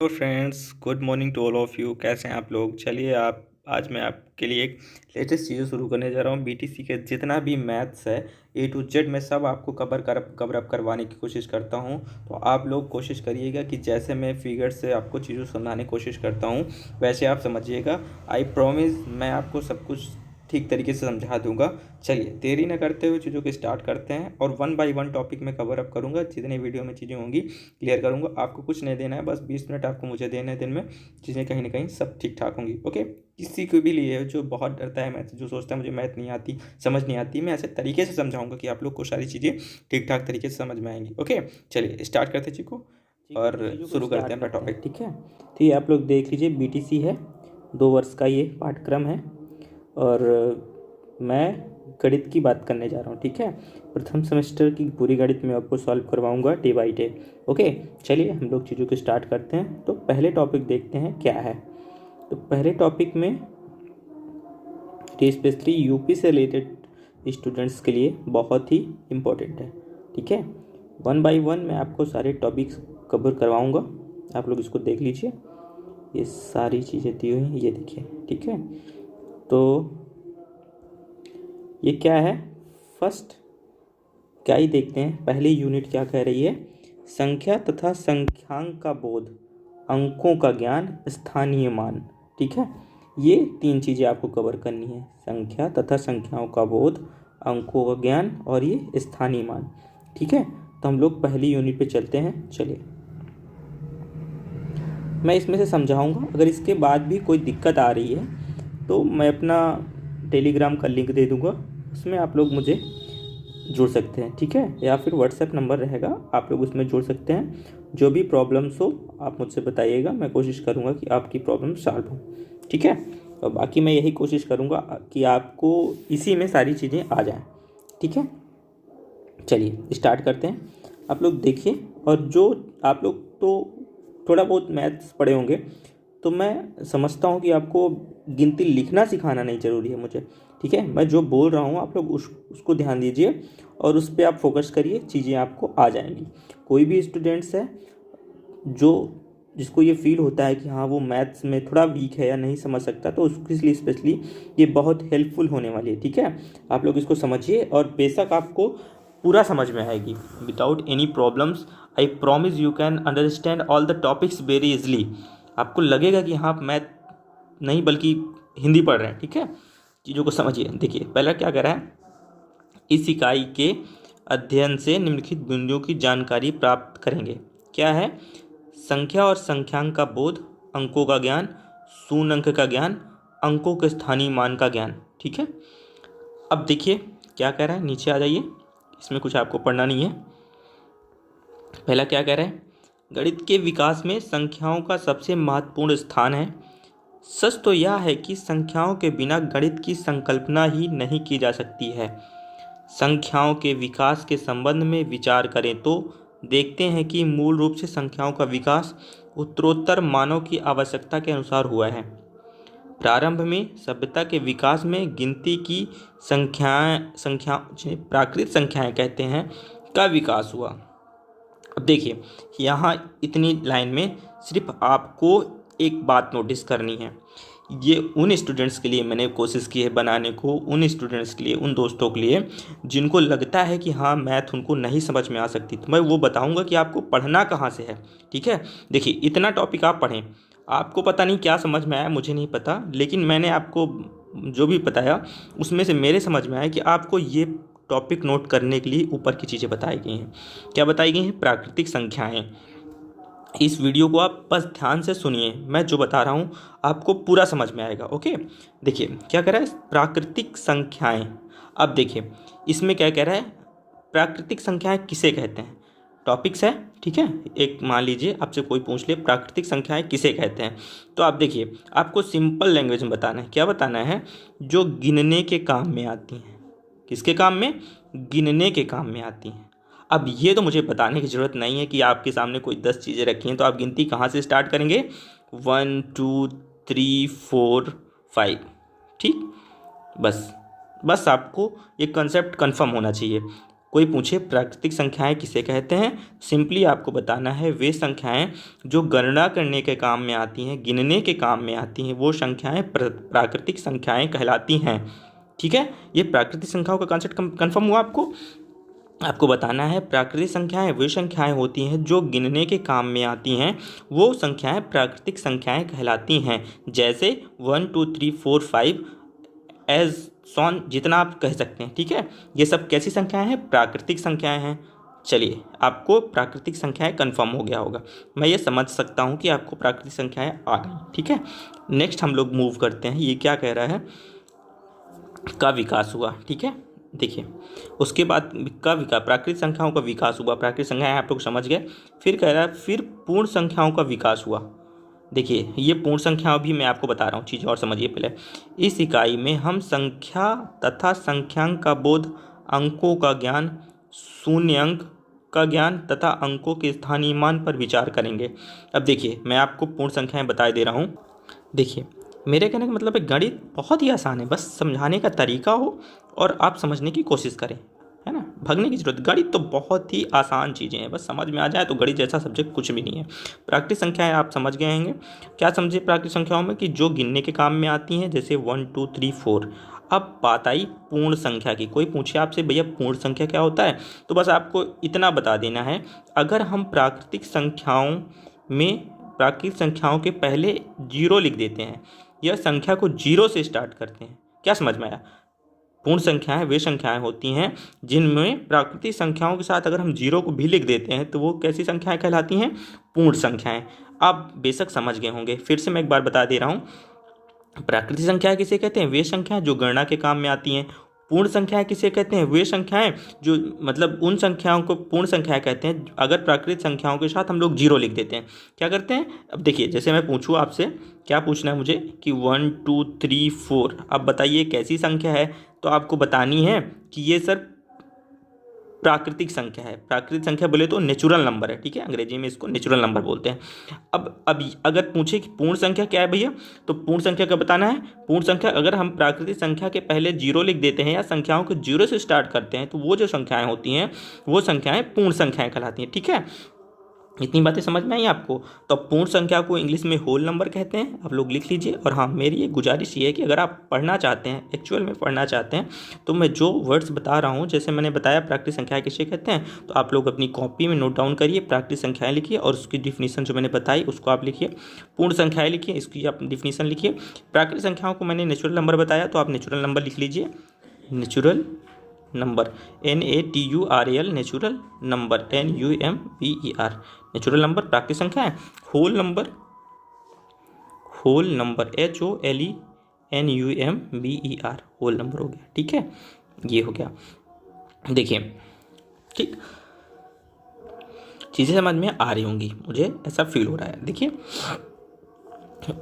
तो friends, good morning to all of you. कैसे हैं आप लोग? चलिए आप आज मैं आपके लिए एक लेटेस्ट चीज़ें शुरू करने जा रहा हूँ। बीटीसी के जितना भी मैथ्स है ए टू जेड मैं सब आपको कवर अप करवाने की कोशिश करता हूँ। तो आप लोग कोशिश करिएगा कि जैसे मैं फिगर से आपको चीज़ों समझाने की कोशिश करता हूँ वैसे आप समझिएगा। आई प्रॉमिस मैं आपको सब कुछ ठीक तरीके से समझा दूंगा। चलिए देरी न करते हुए चीज़ों को स्टार्ट करते हैं और वन बाय वन टॉपिक में कवर अप करूँगा। जितनी वीडियो में चीज़ें होंगी क्लियर करूँगा। आपको कुछ नहीं देना है, बस 20 मिनट आपको मुझे देने हैं दिन में। चीज़ें कहीं ना कहीं सब ठीक ठाक होंगी। ओके, किसी को भी लिए जो बहुत डरता है मैथ, जो सोचता है मुझे मैथ नहीं आती, समझ नहीं आती, मैं ऐसे तरीके से समझाऊंगा कि आप लोग को सारी चीज़ें ठीक ठाक तरीके से समझ में आएंगी। ओके, चलिए स्टार्ट करते हैं चीज़ को और शुरू करते हैं अपना टॉपिक। ठीक है, तो ये आप लोग देख लीजिए, बीटीसी है, 2 वर्ष का ये पाठ्यक्रम है और मैं गणित की बात करने जा रहा हूँ। ठीक है, प्रथम सेमेस्टर की पूरी गणित में आपको सॉल्व करवाऊंगा डे बाई डे। ओके, चलिए हम लोग चीज़ों को स्टार्ट करते हैं। तो पहले टॉपिक देखते हैं क्या है। तो पहले टॉपिक में स्पेशली यूपी से रिलेटेड स्टूडेंट्स के लिए बहुत ही इम्पोर्टेंट है। ठीक है, वन बाय वन मैं आपको सारे टॉपिक्स कवर करवाऊंगा। आप लोग इसको देख लीजिए, ये सारी चीज़ें दी हुई हैं, ये देखिए। ठीक है, तो ये क्या है, फर्स्ट क्या ही देखते हैं। पहली यूनिट क्या कह रही है, संख्या तथा संख्यांक का बोध, अंकों का ज्ञान, स्थानीय मान। ठीक है, ये 3 चीज़ें आपको कवर करनी है, संख्या तथा संख्याओं का बोध, अंकों का ज्ञान और ये स्थानीय मान। ठीक है, तो हम लोग पहली यूनिट पे चलते हैं। चलिए मैं इसमें से समझाऊंगा, अगर इसके बाद भी कोई दिक्कत आ रही है तो मैं अपना टेलीग्राम का लिंक दे दूंगा, उसमें आप लोग मुझे जुड़ सकते हैं। ठीक है, या फिर व्हाट्सएप नंबर रहेगा, आप लोग उसमें जुड़ सकते हैं। जो भी प्रॉब्लम्स हो आप मुझसे बताइएगा, मैं कोशिश करूँगा कि आपकी प्रॉब्लम सॉल्व हो। ठीक है, और बाकी मैं यही कोशिश करूँगा कि आपको इसी में सारी चीज़ें आ जाएं। ठीक है, चलिए स्टार्ट करते हैं। आप लोग देखिए, और जो आप लोग तो थोड़ा बहुत मैथ्स पढ़े होंगे, तो मैं समझता हूँ कि आपको गिनती लिखना सिखाना नहीं ज़रूरी है मुझे। ठीक है, मैं जो बोल रहा हूँ आप लोग उसको ध्यान दीजिए और उस पर आप फोकस करिए, चीज़ें आपको आ जाएंगी। कोई भी स्टूडेंट्स है जिसको ये फील होता है कि हाँ वो मैथ्स में थोड़ा वीक है या नहीं समझ सकता, तो उसके लिए स्पेशली ये बहुत हेल्पफुल होने वाली है। ठीक है, आप लोग इसको समझिए और बेशक आपको पूरा समझ में आएगी without any problems. I promise you can understand all the topics very easily. आपको लगेगा कि हाँ आप मैथ नहीं बल्कि हिंदी पढ़ रहे हैं। ठीक है, चीज़ों को समझिए। देखिए पहला क्या कह रहा है, इस इकाई के अध्ययन से निम्नलिखित बिंदुओं की जानकारी प्राप्त करेंगे। क्या है, संख्या और संख्यांक का बोध, अंकों का ज्ञान, शून्य अंक का ज्ञान, अंकों के स्थानीय मान का ज्ञान। ठीक है, अब देखिए क्या कह रहा है, नीचे आ जाइए, इसमें कुछ आपको पढ़ना नहीं है। पहला क्या कह रहा है, गणित के विकास में संख्याओं का सबसे महत्वपूर्ण स्थान है। सच तो यह है कि संख्याओं के बिना गणित की संकल्पना ही नहीं की जा सकती है। संख्याओं के विकास के संबंध में विचार करें तो देखते हैं कि मूल रूप से संख्याओं का विकास उत्तरोत्तर मानव की आवश्यकता के अनुसार हुआ है। प्रारंभ में सभ्यता के विकास में गिनती की संख्या प्राकृतिक संख्याएं कहते हैं का विकास हुआ। अब देखिए यहाँ इतनी लाइन में सिर्फ आपको एक बात नोटिस करनी है। ये उन स्टूडेंट्स के लिए मैंने कोशिश की है बनाने को, उन स्टूडेंट्स के लिए, उन दोस्तों के लिए जिनको लगता है कि हाँ मैथ उनको नहीं समझ में आ सकती, तो मैं वो बताऊंगा कि आपको पढ़ना कहाँ से है। ठीक है, देखिए इतना टॉपिक आप पढ़ें, आपको पता नहीं क्या समझ में आया, मुझे नहीं पता, लेकिन मैंने आपको जो भी बताया उसमें से मेरे समझ में आया कि आपको ये टॉपिक नोट करने के लिए ऊपर की चीज़ें बताई गई हैं। क्या बताई गई हैं, प्राकृतिक संख्याएं। इस वीडियो को आप बस ध्यान से सुनिए, मैं जो बता रहा हूँ आपको पूरा समझ में आएगा। ओके, देखिए क्या कह रहा है, प्राकृतिक संख्याएं। अब देखिए इसमें क्या कह रहा है, प्राकृतिक संख्याएं किसे कहते हैं, टॉपिक्स है। ठीक है, एक मान लीजिए आपसे कोई पूछ ले प्राकृतिक संख्याएं किसे कहते हैं, तो आप देखिए आपको सिंपल लैंग्वेज में बताना है। क्या बताना है, जो गिनने के काम में आती हैं। किसके काम में, गिनने के काम में आती हैं। अब ये तो मुझे बताने की ज़रूरत नहीं है कि आपके सामने कोई 10 चीज़ें रखी हैं तो आप गिनती कहाँ से स्टार्ट करेंगे, 1 2 3 4 5। ठीक, बस आपको ये कंसेप्ट कंफर्म होना चाहिए। कोई पूछे प्राकृतिक संख्याएं किसे कहते हैं, सिंपली आपको बताना है वे संख्याएं जो गणना करने के काम में आती हैं, गिनने के काम में आती हैं, वो संख्याएं प्राकृतिक संख्याएं कहलाती हैं। ठीक है, ये प्राकृतिक संख्याओं का कॉन्सेप्ट कंफर्म हुआ आपको। आपको बताना है प्राकृतिक संख्याएं वे संख्याएं होती हैं जो गिनने के काम में आती हैं, वो संख्याएं प्राकृतिक संख्याएं कहलाती हैं। जैसे 1 2 3 4 5 एज सॉन, जितना आप कह सकते हैं। ठीक है, ये सब कैसी संख्याएं हैं, प्राकृतिक संख्याएं हैं। चलिए, आपको प्राकृतिक संख्याएं कंफर्म हो गया होगा, मैं ये समझ सकता हूँ कि आपको प्राकृतिक संख्याएं आ गई। ठीक है, नेक्स्ट हम लोग मूव करते हैं। ये क्या कह रहा है, का विकास हुआ। ठीक है, देखिए उसके बाद प्राकृतिक संख्याओं का विकास हुआ, प्राकृतिक संख्याएं आप लोग समझ गए। फिर कह रहा है फिर पूर्ण संख्याओं का विकास हुआ। देखिए ये पूर्ण संख्याओं भी मैं आपको बता रहा हूँ, चीज़ और समझिए पहले। इस इकाई में हम संख्या तथा संख्यांक का बोध, अंकों का ज्ञान, शून्य अंक का ज्ञान तथा अंकों के स्थानीय मान पर विचार करेंगे। अब देखिए मैं आपको पूर्ण संख्याएं बता दे रहा हूँ। देखिए मेरे कहने का मतलब है गणित बहुत ही आसान है, बस समझाने का तरीका हो और आप समझने की कोशिश करें, है ना, भगने की जरूरत। गणित तो बहुत ही आसान चीज़ें हैं, बस समझ में आ जाए तो गणित जैसा सब्जेक्ट कुछ भी नहीं है। प्राकृतिक संख्याएं आप समझ गए होंगे। क्या समझे प्राकृतिक संख्याओं में, कि जो गिनने के काम में आती हैं, जैसे 1 2 3 4। अब बात आई पूर्ण संख्या की। कोई पूछे आपसे भैया पूर्ण संख्या क्या होता है, तो बस आपको इतना बता देना है, अगर हम प्राकृतिक संख्याओं के पहले 0 लिख देते हैं या संख्या को 0 से स्टार्ट करते हैं, क्या समझ में आया। पूर्ण संख्याएं वे संख्याएं होती हैं जिनमें प्राकृतिक संख्याओं के साथ अगर हम 0 को भी लिख देते हैं तो वो कैसी संख्याएं कहलाती हैं, पूर्ण संख्याएं। आप बेशक समझ गए होंगे, फिर से मैं एक बार बता दे रहा हूँ। प्राकृतिक संख्याएं किसे कहते हैं, वे संख्याएं जो गणना के काम में आती हैं। पूर्ण संख्याएं किसे कहते हैं, वे संख्याएं जो मतलब उन संख्याओं को पूर्ण संख्याएं कहते हैं अगर प्राकृतिक संख्याओं के साथ हम लोग 0 लिख देते हैं। क्या करते हैं, अब देखिए जैसे मैं पूछूँ आपसे, क्या पूछना है मुझे कि 1 2 3 4, अब बताइए कैसी संख्या है, तो आपको बतानी है कि ये सर प्राकृतिक संख्या है। प्राकृतिक संख्या बोले तो नेचुरल नंबर है। ठीक है, अंग्रेजी में इसको नेचुरल नंबर बोलते हैं। अब अगर पूछे कि पूर्ण संख्या क्या है भैया, तो पूर्ण संख्या का बताना है। पूर्ण संख्या अगर हम प्राकृतिक संख्या के पहले 0 लिख देते हैं या संख्याओं को 0 से स्टार्ट करते हैं तो वो जो संख्याएं होती हैं वो संख्याएं पूर्ण संख्याएं कहलाती हैं। ठीक है, इतनी बातें समझ में आई आपको। तो पूर्ण संख्या को इंग्लिश में होल नंबर कहते हैं, आप लोग लिख लीजिए। और हाँ, मेरी एक गुजारिश ये है कि अगर आप पढ़ना चाहते हैं, एक्चुअल में पढ़ना चाहते हैं, तो मैं जो वर्ड्स बता रहा हूँ, जैसे मैंने बताया प्राकृतिक संख्याएं किसे कहते हैं, तो आप लोग अपनी कॉपी में नोट डाउन करिए, प्राकृतिक संख्याएं लिखिए और उसकी डिफिनीसन जो मैंने बताई उसको आप लिखिए। पूर्ण संख्याएं लिखिए, इसकी आप डिफिनीसन लिखिए। प्राकृतिक संख्याओं को मैंने नेचुरल नंबर बताया, तो आप नेचुरल नंबर लिख लीजिए। Natural number, NATURAL, natural number, NUMBER, natural number. प्राकृतिक संख्या है whole number, HOLENUMBER, whole number हो गया। ठीक है, ये हो गया। देखिए ठीक, चीज़ें समझ में आ रही होंगी, मुझे ऐसा फील हो रहा है। देखिए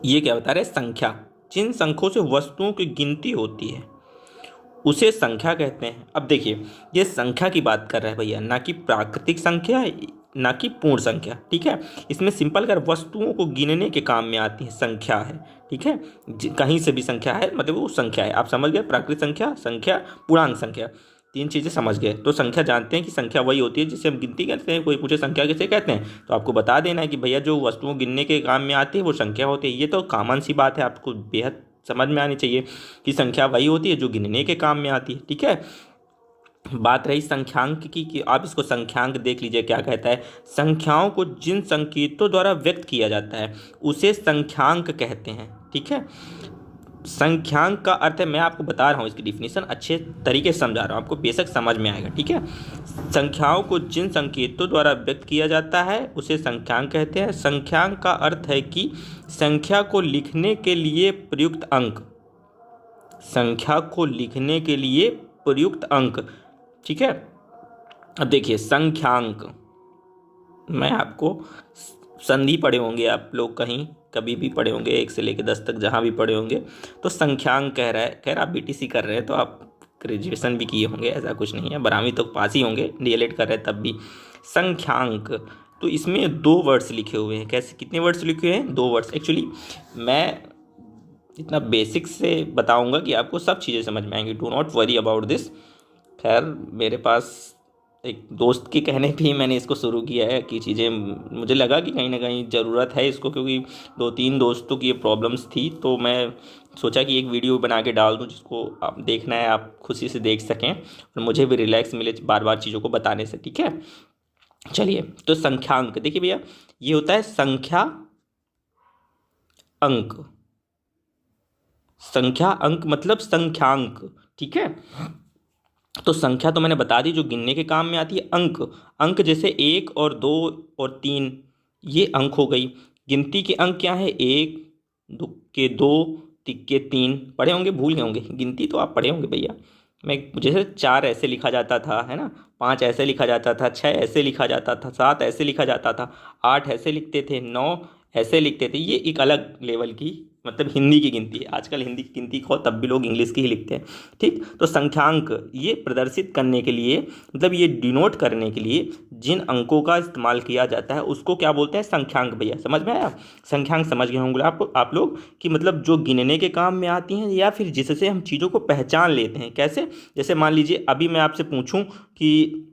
ये क्या बता रहे हैं, संख्या जिन संख्यों से वस्तुओं की गिनती होती है उसे संख्या कहते हैं। अब देखिए ये संख्या की बात कर रहा है भैया, ना कि प्राकृतिक संख्या, ना कि पूर्ण संख्या। ठीक है, इसमें सिंपल कर वस्तुओं को गिनने के काम में आती है संख्या है। ठीक है, कहीं से भी संख्या है मतलब वो संख्या है। आप समझ गए, प्राकृतिक संख्या, संख्या, पूर्णांक संख्या, 3 चीज़ें समझ गए। तो संख्या जानते हैं कि संख्या वही होती है जिससे हम गिनती करते हैं। कोई पूछे संख्या किसे कहते हैं, तो आपको बता देना है कि भैया जो वस्तुओं गिनने के काम में आती है वो संख्या होती है। ये तो कॉमन सी बात है, आपको बेहद समझ में आनी चाहिए कि संख्या वही होती है जो गिनने के काम में आती है। ठीक है, बात रही संख्यांक की कि आप इसको संख्यांक देख लीजिए क्या कहता है। संख्याओं को जिन संकेतों द्वारा व्यक्त किया जाता है उसे संख्यांक कहते हैं। ठीक है, संख्यांक का अर्थ है, मैं आपको बता रहा हूँ इसकी डिफिनीशन अच्छे तरीके से समझा रहा हूँ, आपको बेशक समझ में आएगा। ठीक है, संख्याओं को जिन संकेतों द्वारा व्यक्त किया जाता है उसे संख्यांक कहते हैं। संख्यांक का अर्थ है कि संख्या को लिखने के लिए प्रयुक्त अंक, संख्या को लिखने के लिए प्रयुक्त अंक। ठीक है, अब देखिए संख्यांक, मैं आपको संधि पढ़े होंगे आप लोग, कहीं कभी भी पढ़े होंगे 1 से लेकर 10 तक जहाँ भी पढ़े होंगे, तो संख्यांक कह रहा है। खैर आप BTC कर रहे हैं तो आप ग्रेजुएशन भी किए होंगे, ऐसा कुछ नहीं है, 12वीं तो पास ही होंगे, DLED कर रहे हैं तब भी। संख्यांक, तो इसमें 2 वर्ड्स लिखे हुए हैं। कैसे, कितने वर्ड्स लिखे हुए हैं, 2 वर्ड्स। एक्चुअली मैं इतना बेसिक से बताऊंगा कि आपको सब चीज़ें समझ में आएंगी, do not worry about this. खैर मेरे पास एक दोस्त के कहने पे ही मैंने इसको शुरू किया है कि चीज़ें मुझे लगा कि कहीं ना कहीं ज़रूरत है इसको, क्योंकि 2-3 दोस्तों की ये प्रॉब्लम्स थी, तो मैं सोचा कि एक वीडियो बना के डाल दूं जिसको आप देखना है, आप खुशी से देख सकें और मुझे भी रिलैक्स मिले बार बार चीज़ों को बताने से। ठीक है, चलिए। तो संख्यांक देखिए भैया, ये होता है संख्या अंक। संख्या अंक मतलब संख्यांक। ठीक है, तो संख्या तो मैंने बता दी जो गिनने के काम में आती है। अंक, अंक जैसे 1 और 2 और 3, ये अंक हो गई। गिनती के अंक क्या है? 1 के 2, तिक्के 3। पढ़े होंगे, भूल गए होंगे, गिनती तो आप पढ़े होंगे भैया। मैं जैसे 4 ऐसे लिखा जाता था, है ना, 5 ऐसे लिखा जाता था, 6 ऐसे लिखा जाता था, 7 ऐसे लिखा जाता था, 8 ऐसे लिखते थे, 9 ऐसे लिखते थे। ये एक अलग लेवल की मतलब हिंदी की गिनती है। आजकल हिंदी की गिनती को तब भी लोग इंग्लिश की ही लिखते हैं। ठीक, तो संख्यांक ये प्रदर्शित करने के लिए, मतलब ये डिनोट करने के लिए जिन अंकों का इस्तेमाल किया जाता है उसको क्या बोलते हैं? संख्यांक। भैया समझ में आया? संख्यांक समझ गए होंगे आप लोग कि मतलब जो गिनने के काम में आती हैं या फिर जिससे हम चीज़ों को पहचान लेते हैं। कैसे? जैसे मान लीजिए अभी मैं आपसे पूछूं कि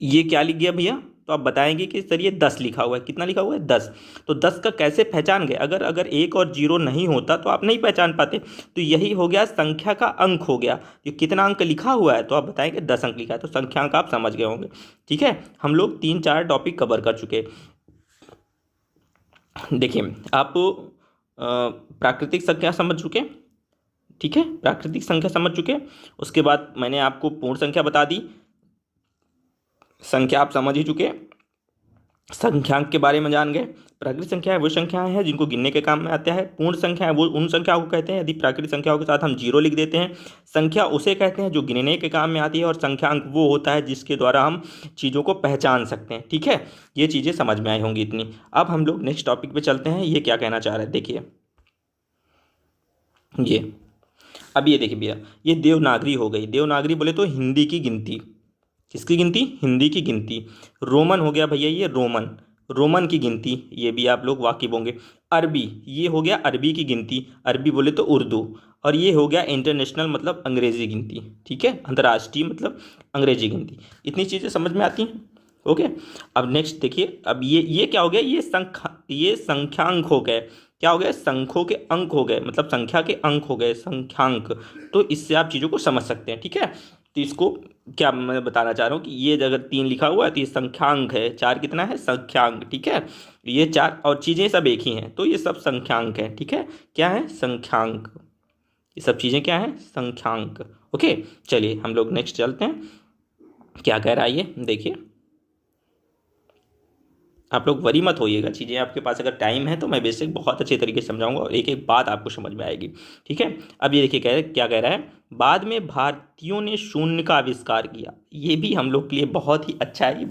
ये क्या लिख गया भैया, तो आप बताएंगे कि सर ये 10 लिखा हुआ है। कितना लिखा हुआ है? 10। तो 10 का कैसे पहचान गए? अगर अगर 1 और 0 नहीं होता तो आप नहीं पहचान पाते। तो यही हो गया संख्या का अंक हो गया। ये कितना अंक लिखा हुआ है तो आप बताएंगे 10 अंक लिखा है। तो संख्यांक आप समझ गए होंगे। ठीक है, हम लोग 3-4 टॉपिक कवर कर चुके। देखिए आप प्राकृतिक संख्या समझ चुके। ठीक है, प्राकृतिक संख्या समझ चुके। उसके बाद मैंने आपको पूर्ण संख्या बता दी। संख्या आप समझ ही चुके, संख्यांक के बारे में जान गए। प्राकृतिक संख्या वो संख्याएं हैं जिनको गिनने के काम में आता है। पूर्ण संख्या है वो उन संख्याओं को कहते हैं यदि प्राकृतिक संख्याओं के साथ हम 0 लिख देते हैं। संख्या उसे कहते हैं जो गिनने के काम में आती है, और संख्यांक वो होता है जिसके द्वारा हम चीज़ों को पहचान सकते हैं। ठीक है, ये चीज़ें समझ में आई होंगी इतनी। अब हम लोग नेक्स्ट टॉपिक पे चलते हैं। ये क्या कहना चाह रहे हैं देखिए, ये अब ये देखिए भैया, ये देवनागरी हो गई। देवनागरी बोले तो हिंदी की गिनती। किसकी गिनती? हिंदी की गिनती। रोमन हो गया भैया, ये रोमन, रोमन की गिनती, ये भी आप लोग वाकिफ होंगे। अरबी, ये हो गया अरबी की गिनती। अरबी बोले तो उर्दू। और ये हो गया इंटरनेशनल मतलब अंग्रेजी गिनती। ठीक है, अंतर्राष्ट्रीय मतलब अंग्रेजी गिनती। इतनी चीज़ें समझ में आती हैं। ओके, अब नेक्स्ट देखिए, अब ये क्या हो गया? ये संख्यांक हो गए। क्या हो गए? संख्यों के अंक हो गए, मतलब संख्या के अंक हो गए, संख्यांक। तो इससे आप चीज़ों को समझ सकते हैं। ठीक है, तो इसको क्या मैं बताना चाह रहा हूँ कि ये अगर 3 लिखा हुआ है तो ये संख्यांक है। 4 कितना है? संख्यांक। ठीक है, ये 4 और चीज़ें सब एक ही हैं, तो ये सब संख्यांक है। ठीक है, क्या है? संख्यांक। ये सब चीज़ें क्या है? संख्यांक। ओके, चलिए हम लोग नेक्स्ट चलते हैं। क्या कह रहा है ये देखिए। आप लोग वरी मत होइएगा, चीज़ें आपके पास अगर टाइम है तो मैं बेसिक बहुत अच्छे तरीके से समझाऊंगा और एक एक बात आपको समझ में आएगी। ठीक है, अब ये देखिए क्या कह रहा है। बाद में भारतीयों ने शून्य का आविष्कार किया। ये भी हम लोग के लिए बहुत ही अच्छा है।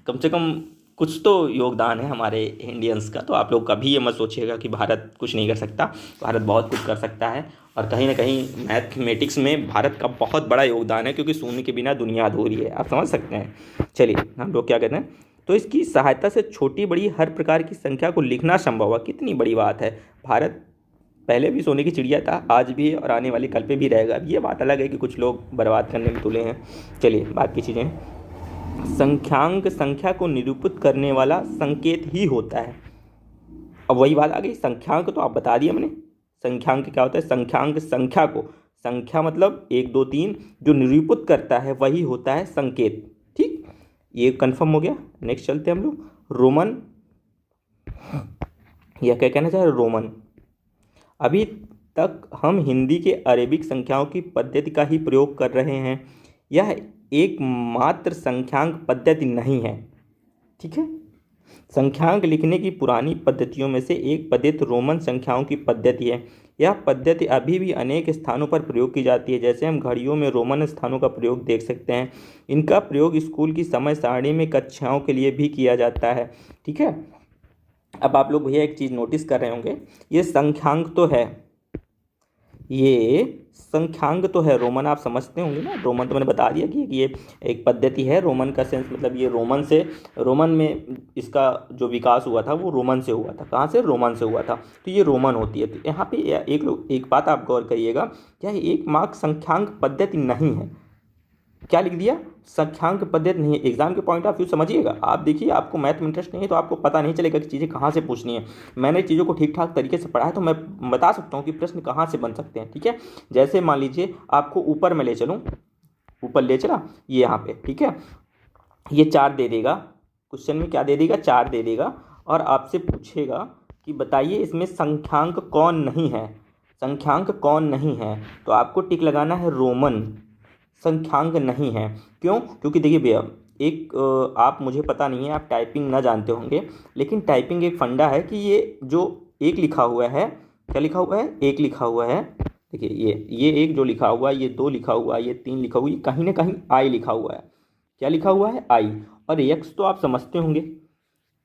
कम से कम कुछ तो योगदान है हमारे इंडियंस का। तो आप लोग कभी ये मत सोचिएगा कि भारत कुछ नहीं कर सकता। भारत बहुत कुछ कर सकता है, और कहीं ना कहीं मैथमेटिक्स में भारत का बहुत बड़ा योगदान है, क्योंकि शून्य के बिना दुनिया अधूरी है। आप समझ सकते हैं। चलिए हम लोग क्या कहते हैं, तो इसकी सहायता से छोटी बड़ी हर प्रकार की संख्या को लिखना संभव हुआ। कितनी बड़ी बात है। भारत पहले भी सोने की चिड़िया था, आज भी है और आने वाले कल पे भी रहेगा। अब ये बात अलग है कि कुछ लोग बर्बाद करने में तुले हैं। चलिए बाकी चीज़ें, संख्यांक संख्या को निरूपित करने वाला संकेत ही होता है। अब वही बात आ गई, संख्यांक तो आप बता दिया मैंने। संख्यांक क्या होता है? संख्यांक संख्या को, संख्या मतलब 1 2 3 जो निरूपित करता है वही होता है संकेत। ठीक, ये कंफर्म हो गया। नेक्स्ट चलते हैं हम लोग। रोमन, यह क्या कहना चाह रहे? रोमन। अभी तक हम हिंदी के अरेबिक संख्याओं की पद्धति का ही प्रयोग कर रहे हैं। यह एकमात्र संख्यांक पद्धति नहीं है। ठीक है, संख्यांक लिखने की पुरानी पद्धतियों में से एक पद्धति रोमन संख्याओं की पद्धति है। यह पद्धति अभी भी अनेक स्थानों पर प्रयोग की जाती है। जैसे हम घड़ियों में रोमन स्थानों का प्रयोग देख सकते हैं। इनका प्रयोग स्कूल की समय सारणी में कक्षाओं के लिए भी किया जाता है। ठीक है, अब आप लोग भैया एक चीज़ नोटिस कर रहे होंगे, ये संख्यांक तो है, ये संख्यांक तो है। रोमन आप समझते होंगे ना, रोमन तो मैंने बता दिया कि ये एक पद्धति है। रोमन का सेंस मतलब ये रोमन में इसका जो विकास हुआ था वो रोमन से हुआ था। कहाँ से? रोमन से हुआ था। तो ये रोमन होती है। तो यहाँ पे एक बात आप गौर करिएगा, क्या एक मार्क संख्यांक पद्धति नहीं है। क्या लिख दिया, संख्यांक पद्धति नहीं है। एग्जाम के पॉइंट ऑफ व्यू समझिएगा, आप देखिए आपको मैथ में इंटरेस्ट नहीं है तो आपको पता नहीं चलेगा कि चीज़ें कहाँ से पूछनी है। मैंने चीज़ों को ठीक ठाक तरीके से पढ़ा है तो मैं बता सकता हूँ कि प्रश्न कहाँ से बन सकते हैं। ठीक है, जैसे मान लीजिए आपको ऊपर में ले चलूँ, ऊपर ले चला ये यहाँ पे, ठीक है, ये 4 दे देगा, क्वेश्चन में क्या दे देगा, 4 दे देगा, और आपसे पूछेगा कि बताइए इसमें संख्यांक कौन नहीं है, संख्यांक कौन नहीं है, तो आपको टिक लगाना है रोमन, संख्यांक नहीं है। क्यों, क्योंकि देखिए भैया एक आप, मुझे पता नहीं है आप टाइपिंग ना जानते होंगे, लेकिन टाइपिंग एक फंडा है कि ये जो एक लिखा हुआ है, क्या लिखा हुआ है, एक लिखा हुआ है, देखिए ये एक जो लिखा हुआ है, ये 2 लिखा हुआ है, ये 3 लिखा हुआ है, कहीं ना कहीं आई लिखा हुआ है, क्या लिखा हुआ है, आई, और एक्स तो आप समझते होंगे।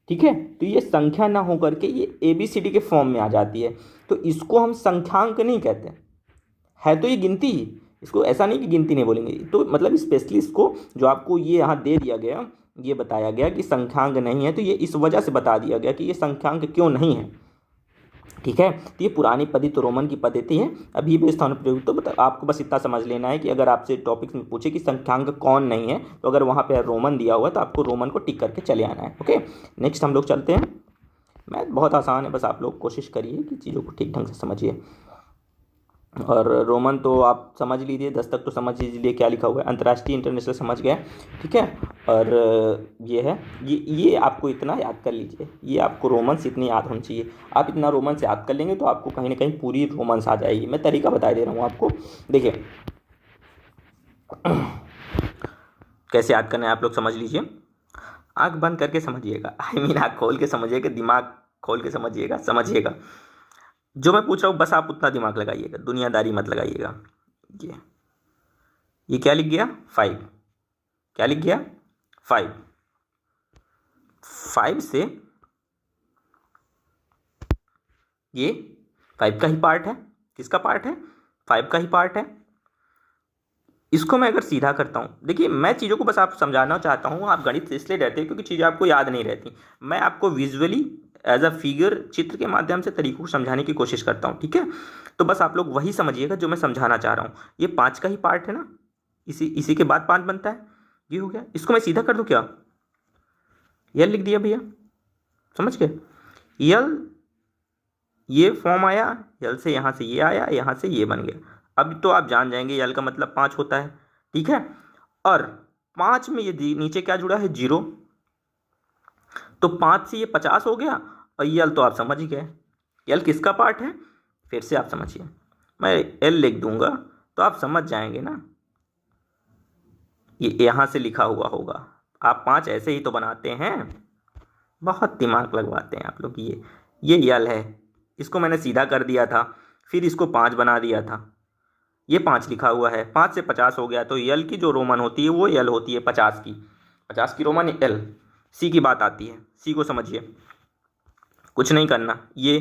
ठीक है, तो ये संख्या ना हो करके ये ABCD के फॉर्म में आ जाती है, तो इसको हम संख्यांक नहीं कहते, है तो ये गिनती ही, इसको ऐसा नहीं कि गिनती नहीं बोलेंगे, तो मतलब स्पेशली इसको जो आपको ये यहाँ दे दिया गया, ये बताया गया कि संख्यांक नहीं है, तो ये इस वजह से बता दिया गया कि ये संख्यांक क्यों नहीं है। ठीक है, तो ये पुरानी पद्धति तो रोमन की पद्धति है, अभी भी स्थान प्रयोग, तो आपको बस इतना समझ लेना है कि अगर आपसे टॉपिक्स में पूछे कि संख्यांक कौन नहीं है, तो अगर वहाँ पे रोमन दिया हुआ है तो आपको रोमन को टिक करके चले आना है। ओके, नेक्स्ट हम लोग चलते हैं। मैथ बहुत आसान है, बस आप लोग कोशिश करिए कि चीज़ों को ठीक ढंग से समझिए। और रोमन तो आप समझ लीजिए, 10 तक तो समझ लीजिए क्या लिखा हुआ है, अंतर्राष्ट्रीय इंटरनेशनल समझ गए। ठीक है, और ये है, ये आपको इतना याद कर लीजिए, ये आपको रोमन से इतनी याद होनी चाहिए। आप इतना रोमन से याद कर लेंगे तो आपको कहीं ना कहीं पूरी रोमन्स आ जाएगी। मैं तरीका बता दे रहा हूँ आपको, देखिए कैसे याद करना है, आप लोग समझ लीजिए। आँख बंद करके समझिएगा, आई मीन आँख खोल के समझिएगा, दिमाग खोल के समझिएगा। जो मैं पूछ रहा हूँ बस आप उतना दिमाग लगाइएगा, दुनियादारी मत लगाइएगा। ये क्या लिख गया, 5, क्या लिख गया, 5, 5 से ये 5 का ही पार्ट है, किसका पार्ट है, 5 का ही पार्ट है। इसको मैं अगर सीधा करता हूँ, देखिए मैं चीज़ों को बस आप समझाना चाहता हूँ, आप गणित से इसलिए डरते हैं क्योंकि चीज़ें आपको याद नहीं रहती। मैं आपको विजुअली एज अ फिगर, चित्र के माध्यम से तरीकों को समझाने की कोशिश करता हूँ। ठीक है, तो बस आप लोग वही समझिएगा जो मैं समझाना चाह रहा हूँ। ये 5 का ही पार्ट है ना, इसी के बाद 5 बनता है, ये हो गया। इसको मैं सीधा कर दूँ क्या, यल लिख दिया भैया, समझ गए, यल ये फॉर्म आया, यल से यहाँ से ये आया, यहाँ से ये बन गया। अब तो आप जान जाएंगे यल का मतलब 5 होता है। ठीक है, और 5 में ये नीचे क्या जुड़ा है, 0, तो 5 से ये 50 हो गया, और यल तो आप समझ ही गए, यल किसका पार्ट है, फिर से आप समझिए, मैं एल लिख दूंगा तो आप समझ जाएंगे ना, ये यहाँ से लिखा हुआ होगा। आप 5 ऐसे ही तो बनाते हैं, बहुत दिमाग लगवाते हैं आप लोग। ये यल है, इसको मैंने सीधा कर दिया था, फिर इसको 5 बना दिया था, ये 5 लिखा हुआ है, 5 से 50 हो गया, तो यल की जो रोमन होती है वो यल होती है 50 की, 50 की रोमन एल। सी की बात आती है, सी को समझिए, कुछ नहीं करना, ये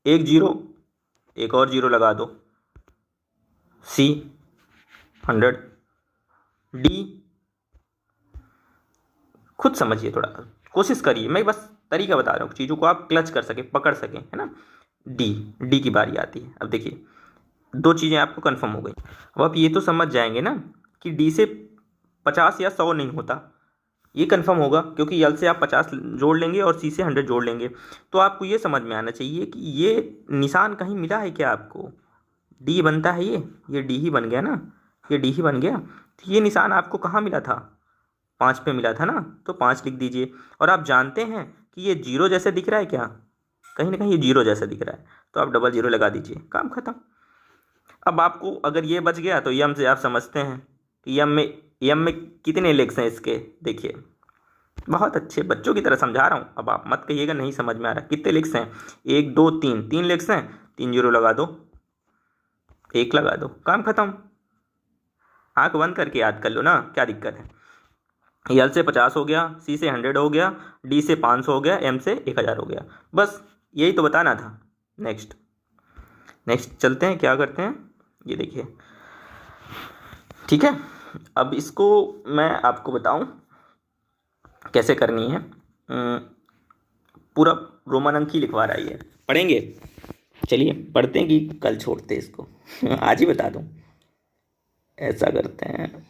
एक 0, एक और 0 लगा दो, सी 100, डी खुद समझिए, थोड़ा कोशिश करिए, मैं बस तरीका बता रहा हूँ, चीज़ों को आप क्लच कर सकें, पकड़ सकें, है ना। डी की बारी आती है। अब देखिए 2 चीज़ें आपको कंफर्म हो गई। अब आप ये तो समझ जाएंगे ना कि डी से 50 या 100 नहीं होता, ये कंफर्म होगा क्योंकि यल से आप 50 जोड़ लेंगे और सी से 100 जोड़ लेंगे। तो आपको ये समझ में आना चाहिए कि ये निशान कहीं मिला है क्या आपको, डी बनता है, ये डी ही बन गया ना, ये डी ही बन गया। तो ये निशान आपको कहाँ मिला था, 5 पे मिला था ना, तो 5 लिख दीजिए। और आप जानते हैं कि ये 0 जैसे दिख रहा है क्या, कहीं ना कहीं ये 0 जैसा दिख रहा है, तो आप डबल 0 लगा दीजिए, काम खत्म। अब आपको अगर ये बच गया तो यम से आप समझते हैं कि यम में कितने लेग्स हैं इसके, देखिए बहुत अच्छे बच्चों की तरह समझा रहा हूँ। अब आप मत कहिएगा नहीं समझ में आ रहा, कितने लेग्स हैं, 1 2 3, 3 लेग्स हैं, 3 0 लगा दो, 1 लगा दो, काम खत्म। आंख बंद करके याद कर लो ना, क्या दिक्कत है। यल से 50 हो गया, सी से 100 हो गया, डी से 500 हो गया, एम से 1000 हो गया, बस यही तो बताना था। नेक्स्ट चलते हैं, क्या करते हैं, ये देखिए। ठीक है, अब इसको मैं आपको बताऊं कैसे करनी है। पूरा रोमन अंक ही लिखवा रहा है, पढ़ेंगे, चलिए पढ़ते हैं कि कल छोड़ते हैं इसको आज ही बता दूं। ऐसा करते हैं,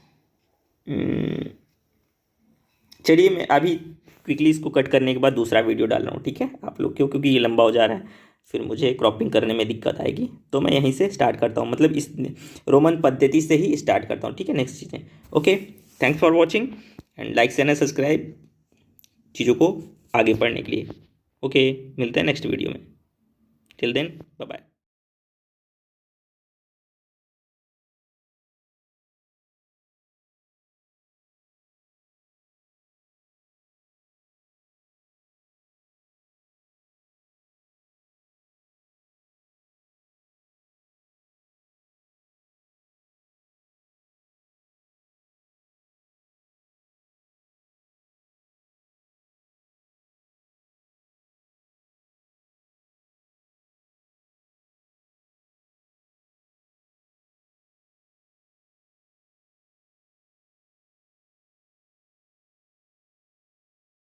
चलिए मैं अभी क्विकली इसको कट करने के बाद दूसरा वीडियो डाल रहा हूँ, ठीक है आप लोग, क्योंकि ये लंबा हो जा रहा है, फिर मुझे क्रॉपिंग करने में दिक्कत आएगी। तो मैं यहीं से स्टार्ट करता हूँ, मतलब इस रोमन पद्धति से ही स्टार्ट करता हूँ, ठीक है। नेक्स्ट चीज़ें, okay, thanks for watching and like share and subscribe चीज़ों को आगे पढ़ने के लिए। ओके, मिलते हैं नेक्स्ट वीडियो में। Till then, bye bye.